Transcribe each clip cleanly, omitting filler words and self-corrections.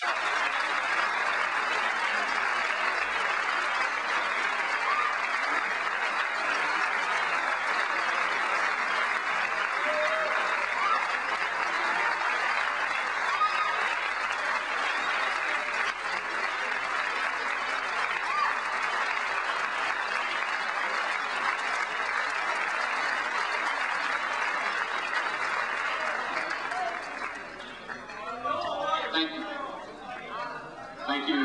Thank you,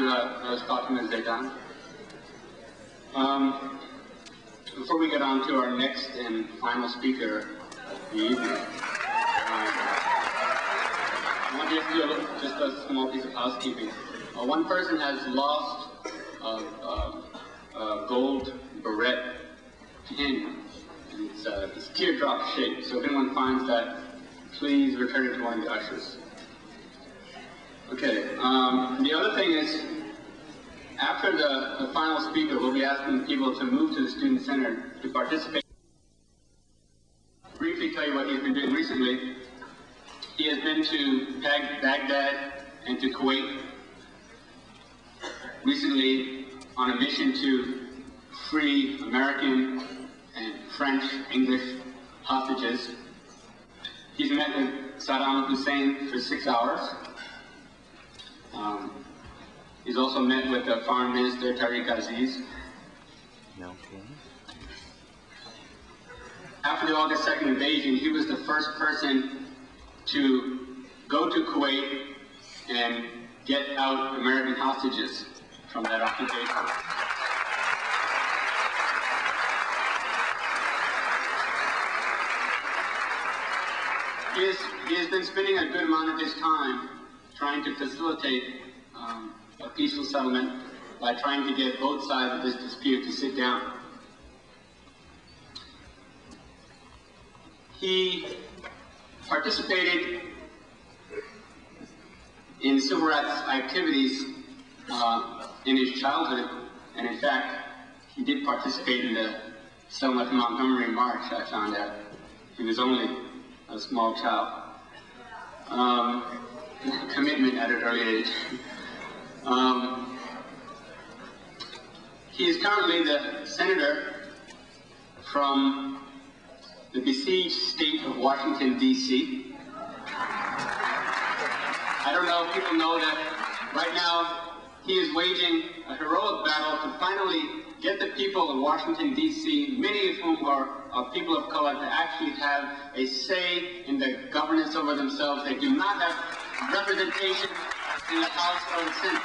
Dr. Zaidan. Before we get on to our next and final speaker of the evening, I want to just do just a small piece of housekeeping. One person has lost a gold barrette pin, and it's teardrop shaped. So if anyone finds that, please return it to one of the ushers. Okay, the other thing is, after the final speaker, we'll be asking people to move to the Student Center to participate. Briefly tell you what he's been doing recently. He has been to Baghdad and to Kuwait recently on a mission to free American and French, English hostages. He's met with Saddam Hussein for 6 hours. He's also met with the Foreign Minister, Tariq Aziz. Okay. After the August 2nd invasion, he was the first person to go to Kuwait and get out American hostages from that occupation. He has been spending a good amount of his time trying to facilitate a peaceful settlement by trying to get both sides of this dispute to sit down. He participated in civil rights activities in his childhood, and in fact, he did participate in the Selma to Montgomery March. I found out he was only a small child. Commitment at an early age. He is currently the senator from the besieged state of Washington, D.C. I don't know if people know that right now he is waging a heroic battle to finally get the people of Washington, D.C., many of whom are people of color, to actually have a say in the governance over themselves. They do not have representation in the House or the Senate.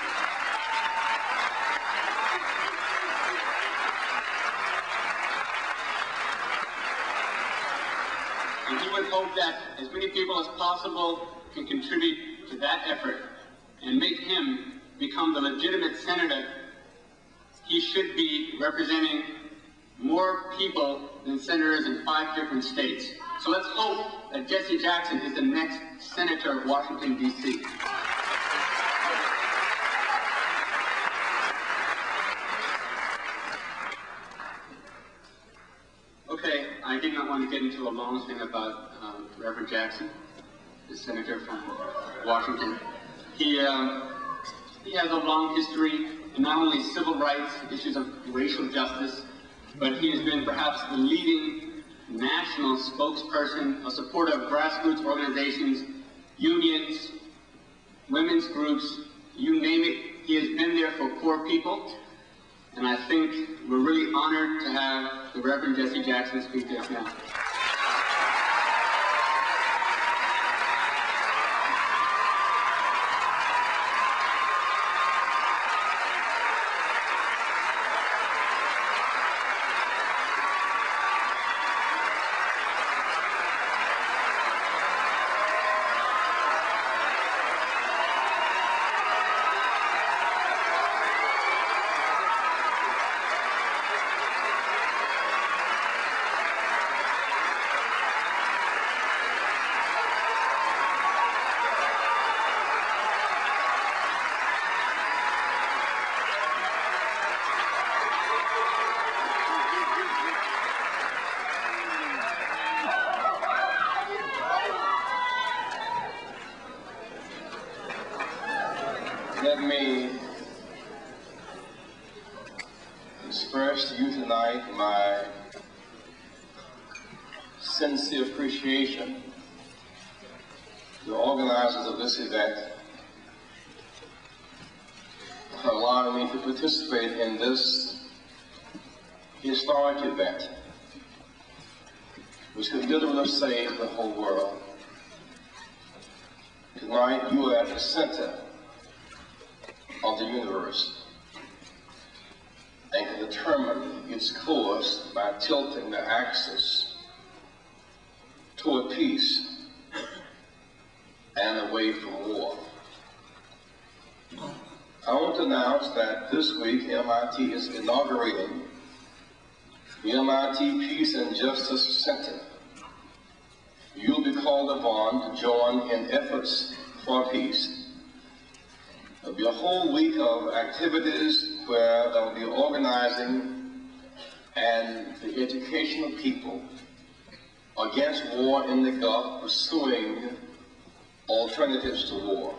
And he would hope that as many people as possible can contribute to that effort and make him become the legitimate senator. He should be representing more people than senators in 5 different states. So let's hope that Jesse Jackson is the next senator of Washington, D.C. Okay, I did not want to get into a long thing about Reverend Jackson, the senator from Washington. He has a long history in not only civil rights, issues of racial justice, but he has been perhaps the leading national spokesperson, a supporter of grassroots organizations, unions, women's groups, you name it. He has been there for poor people, and I think we're really honored to have the Reverend Jesse Jackson speak to us now. Let me express to you tonight my sincere appreciation to the organizers of this event for allowing me to participate in this historic event, which could literally save the whole world. Tonight, you are at the center of the universe and can determine its course by tilting the axis toward peace and away from war. I want to announce that this week MIT is inaugurating the MIT Peace and Justice Center. You'll be called upon to join in efforts for peace. There'll be a whole week of activities where there will be organizing and the education of people against war in the Gulf, pursuing alternatives to war.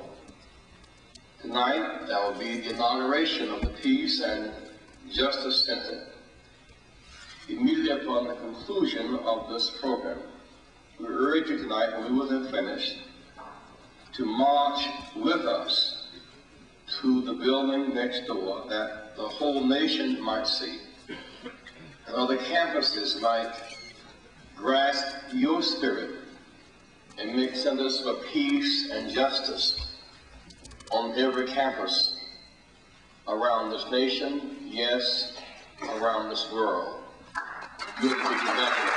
Tonight, there will be the inauguration of the Peace and Justice Center. Immediately upon the conclusion of this program, we urge you tonight, when we will have finished, to march with us to the building next door that the whole nation might see, and other campuses might grasp your spirit and make centers for peace and justice on every campus around this nation, yes, around this world. Good to be connected.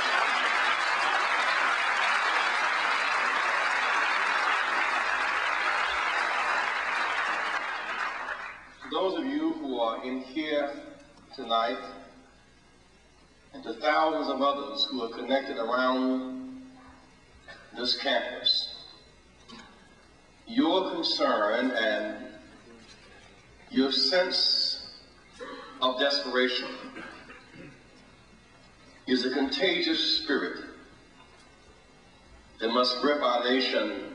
Those of you who are in here tonight, and to thousands of others who are connected around this campus, your concern and your sense of desperation is a contagious spirit that must grip our nation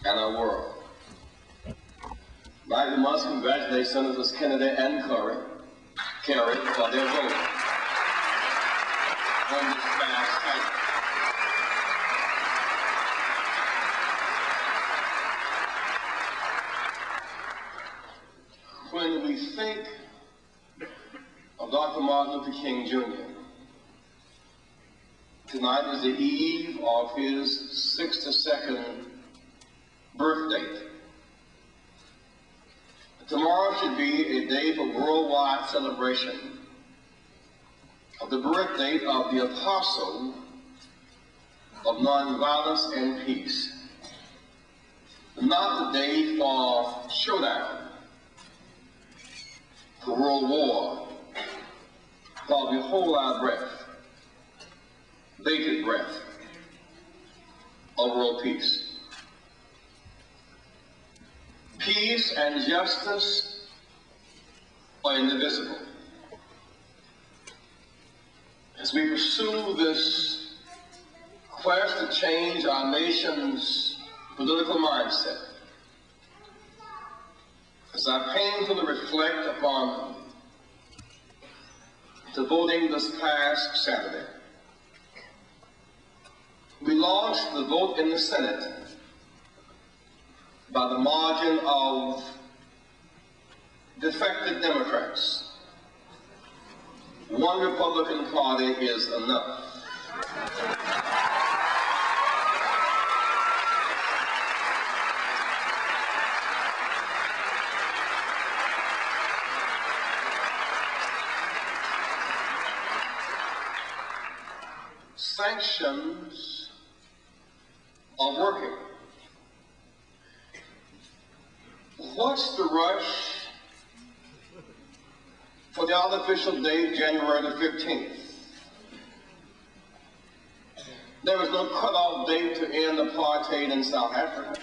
and our world. I must congratulate Senators Kennedy and Kerry for their vote on this past night. When we think of Dr. Martin Luther King Jr., tonight is the eve of his 62nd birthday. Tomorrow should be a day for worldwide celebration of the birthday of the apostle of nonviolence and peace. Not the day for showdown, for world war, while we hold our breath, bated breath, of world peace. Peace and justice are indivisible. As we pursue this quest to change our nation's political mindset, as I painfully reflect upon the voting this past Saturday, we lost the vote in the Senate by the margin of defected Democrats. One Republican Party is enough. Sanctions are working. What's the rush for the artificial date, January the 15th? There was no cutoff date to end apartheid in South Africa.